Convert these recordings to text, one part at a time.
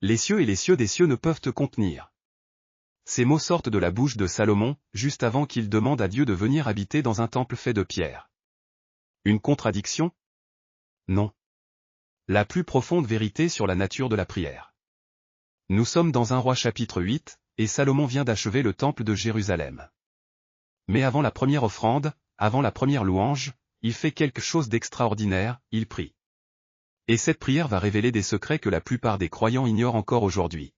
Les cieux et les cieux des cieux ne peuvent te contenir. Ces mots sortent de la bouche de Salomon, juste avant qu'il demande à Dieu de venir habiter dans un temple fait de pierre. Une contradiction? Non. La plus profonde vérité sur la nature de la prière. Nous sommes dans 1 Roi chapitre 8, et Salomon vient d'achever le temple de Jérusalem. Mais avant la première offrande, avant la première louange, il fait quelque chose d'extraordinaire, il prie. Et cette prière va révéler des secrets que la plupart des croyants ignorent encore aujourd'hui.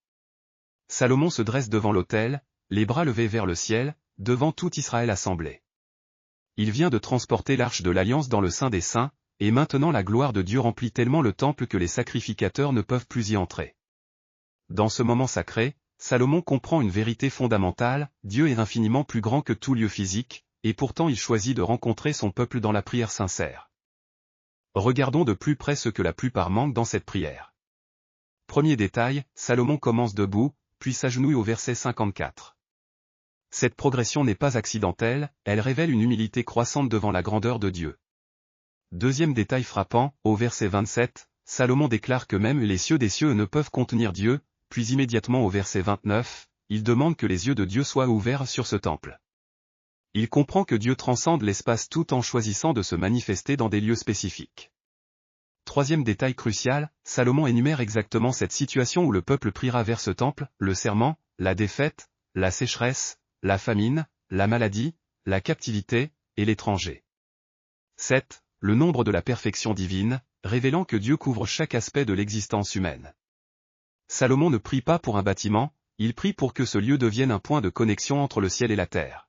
Salomon se dresse devant l'autel, les bras levés vers le ciel, devant tout Israël assemblé. Il vient de transporter l'arche de l'Alliance dans le Saint des Saints, et maintenant la gloire de Dieu remplit tellement le temple que les sacrificateurs ne peuvent plus y entrer. Dans ce moment sacré, Salomon comprend une vérité fondamentale, Dieu est infiniment plus grand que tout lieu physique, et pourtant il choisit de rencontrer son peuple dans la prière sincère. Regardons de plus près ce que la plupart manquent dans cette prière. Premier détail, Salomon commence debout, puis s'agenouille au verset 54. Cette progression n'est pas accidentelle, elle révèle une humilité croissante devant la grandeur de Dieu. Deuxième détail frappant, au verset 27, Salomon déclare que même les cieux des cieux ne peuvent contenir Dieu, puis immédiatement au verset 29, il demande que les yeux de Dieu soient ouverts sur ce temple. Il comprend que Dieu transcende l'espace tout en choisissant de se manifester dans des lieux spécifiques. Troisième détail crucial, Salomon énumère exactement cette situation où le peuple priera vers ce temple, le serment, la défaite, la sécheresse, la famine, la maladie, la captivité, et l'étranger. 7. Le nombre de la perfection divine, révélant que Dieu couvre chaque aspect de l'existence humaine. Salomon ne prie pas pour un bâtiment, il prie pour que ce lieu devienne un point de connexion entre le ciel et la terre.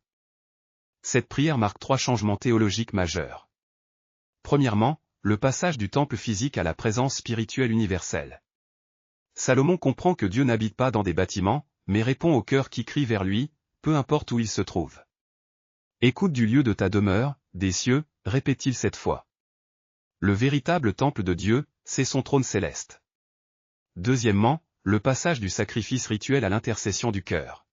Cette prière marque 3 changements théologiques majeurs. Premièrement, le passage du temple physique à la présence spirituelle universelle. Salomon comprend que Dieu n'habite pas dans des bâtiments, mais répond au cœur qui crie vers lui, peu importe où il se trouve. Écoute du lieu de ta demeure, des cieux, répète-t-il cette fois. Le véritable temple de Dieu, c'est son trône céleste. Deuxièmement, le passage du sacrifice rituel à l'intercession du cœur.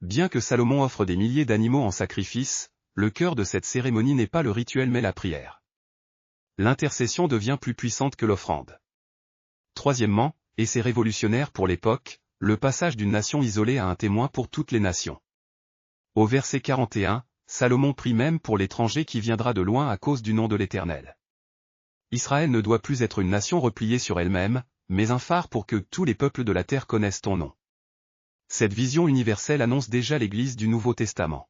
Bien que Salomon offre des milliers d'animaux en sacrifice, le cœur de cette cérémonie n'est pas le rituel mais la prière. L'intercession devient plus puissante que l'offrande. Troisièmement, et c'est révolutionnaire pour l'époque, le passage d'une nation isolée à un témoin pour toutes les nations. Au verset 41, Salomon prie même pour l'étranger qui viendra de loin à cause du nom de l'Éternel. Israël ne doit plus être une nation repliée sur elle-même, mais un phare pour que tous les peuples de la terre connaissent ton nom. Cette vision universelle annonce déjà l'Église du Nouveau Testament.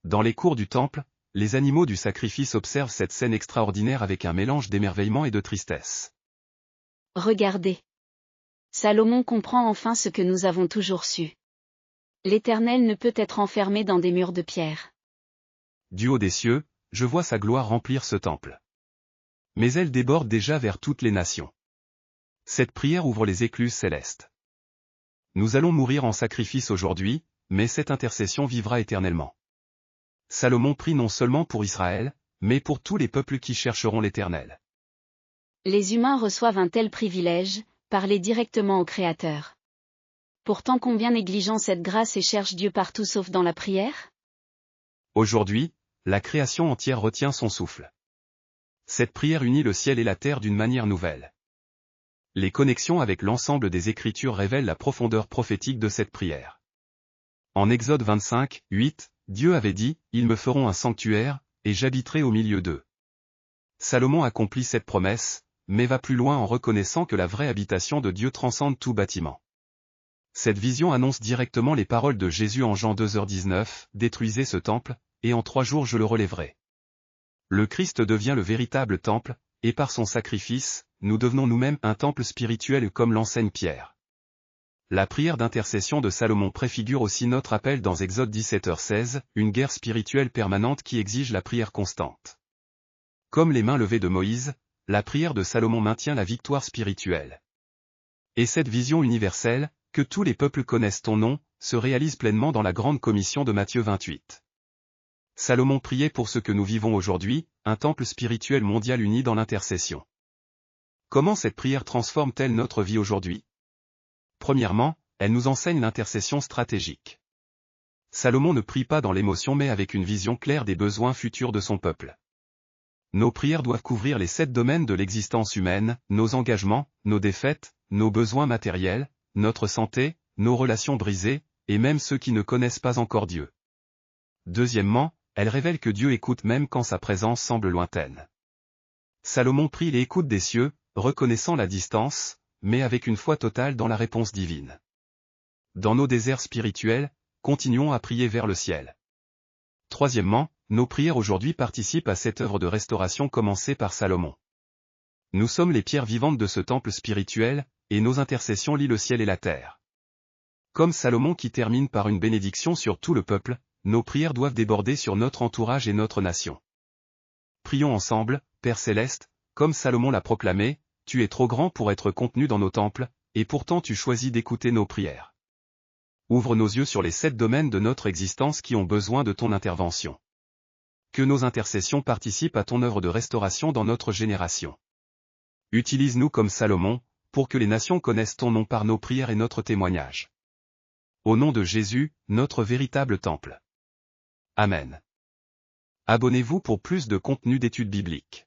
Dans les cours du temple, les animaux du sacrifice observent cette scène extraordinaire avec un mélange d'émerveillement et de tristesse. Regardez. Salomon comprend enfin ce que nous avons toujours su. L'Éternel ne peut être enfermé dans des murs de pierre. Du haut des cieux, je vois sa gloire remplir ce temple. Mais elle déborde déjà vers toutes les nations. Cette prière ouvre les écluses célestes. Nous allons mourir en sacrifice aujourd'hui, mais cette intercession vivra éternellement. Salomon prie non seulement pour Israël, mais pour tous les peuples qui chercheront l'Éternel. Les humains reçoivent un tel privilège, parler directement au Créateur. Pourtant combien négligeant cette grâce et cherche Dieu partout sauf dans la prière? Aujourd'hui, la création entière retient son souffle. Cette prière unit le ciel et la terre d'une manière nouvelle. Les connexions avec l'ensemble des Écritures révèlent la profondeur prophétique de cette prière. En Exode 25, 8, Dieu avait dit, « Ils me feront un sanctuaire, et j'habiterai au milieu d'eux. » Salomon accomplit cette promesse, mais va plus loin en reconnaissant que la vraie habitation de Dieu transcende tout bâtiment. Cette vision annonce directement les paroles de Jésus en Jean 2h19, « Détruisez ce temple, et en 3 jours je le relèverai. » Le Christ devient le véritable temple, et par son sacrifice, nous devenons nous-mêmes un temple spirituel comme l'enseigne Pierre. La prière d'intercession de Salomon préfigure aussi notre appel dans Exode 17h16, une guerre spirituelle permanente qui exige la prière constante. Comme les mains levées de Moïse, la prière de Salomon maintient la victoire spirituelle. Et cette vision universelle, que tous les peuples connaissent ton nom, se réalise pleinement dans la grande commission de Matthieu 28. Salomon priait pour ce que nous vivons aujourd'hui, un temple spirituel mondial uni dans l'intercession. Comment cette prière transforme-t-elle notre vie aujourd'hui? Premièrement, elle nous enseigne l'intercession stratégique. Salomon ne prie pas dans l'émotion mais avec une vision claire des besoins futurs de son peuple. Nos prières doivent couvrir les 7 domaines de l'existence humaine, nos engagements, nos défaites, nos besoins matériels, notre santé, nos relations brisées, et même ceux qui ne connaissent pas encore Dieu. Deuxièmement, elle révèle que Dieu écoute même quand sa présence semble lointaine. Salomon prie et écoute des cieux, reconnaissant la distance, mais avec une foi totale dans la réponse divine. Dans nos déserts spirituels, continuons à prier vers le ciel. Troisièmement, nos prières aujourd'hui participent à cette œuvre de restauration commencée par Salomon. Nous sommes les pierres vivantes de ce temple spirituel, et nos intercessions lient le ciel et la terre. Comme Salomon qui termine par une bénédiction sur tout le peuple, nos prières doivent déborder sur notre entourage et notre nation. Prions ensemble, Père céleste, comme Salomon l'a proclamé, tu es trop grand pour être contenu dans nos temples, et pourtant tu choisis d'écouter nos prières. Ouvre nos yeux sur les 7 domaines de notre existence qui ont besoin de ton intervention. Que nos intercessions participent à ton œuvre de restauration dans notre génération. Utilise-nous comme Salomon, pour que les nations connaissent ton nom par nos prières et notre témoignage. Au nom de Jésus, notre véritable temple. Amen. Abonnez-vous pour plus de contenu d'études bibliques.